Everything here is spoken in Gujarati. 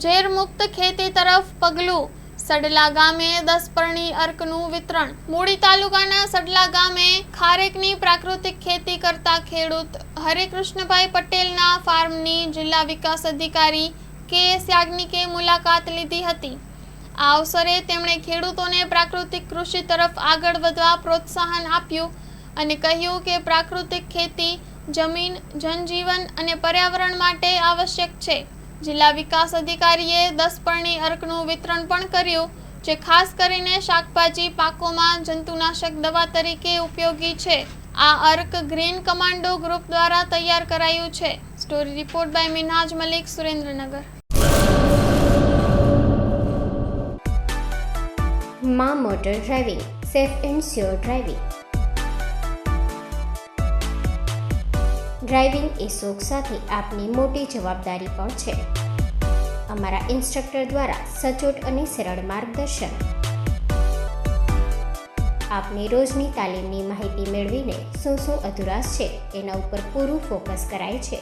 ઝેરમુક્ત ખેતી તરફ પગલું. સડલા ગામે 10 પરણી અર્કનું વિતરણ. મૂળી તાલુકાના સડલા ગામે ખારેકની પ્રાકૃતિક ખેતી કરતા ખેડૂત હરિકૃષ્ણભાઈ પટેલના ફાર્મની જિલ્લા વિકાસ અધિકારી કે.એસ. યાજ્ઞિકે મુલાકાત લીધી હતી. આ અવસરે તેમણે ખેડૂતોને પ્રાકૃતિક કૃષિ તરફ આગળ વધવા પ્રોત્સાહન આપ્યું અને કહ્યું કે પ્રાકૃતિક ખેતી જમીન, જનજીવન અને પર્યાવરણ માટે આવશ્યક છે. જિલ્લા વિકાસ અધિકારીએ 10 પરણી અર્કનું વિતરણ પણ કર્યું, જે ખાસ કરીને શાકભાજી પાકોમાં જંતુનાશક દવા તરીકે ઉપયોગી છે. આ અર્ક ગ્રીન કમાન્ડો ગ્રુપ દ્વારા તૈયાર કરાયું છે. Story report by Minhaj Malik, Surendranagar. માં motor driving, safe and sure driving. Driving એ શોખ સાથે આપની મોટી જવાબદારી પણ છે. અમારા ઇન્સ્ટ્રક્ટર દ્વારા સચોટ અને સરળ માર્ગદર્શન. આપની રોજની તાલીમની માહિતી મેળવીને શું અધુરાશ છે એના ઉપર પૂરું ફોકસ કરાય છે.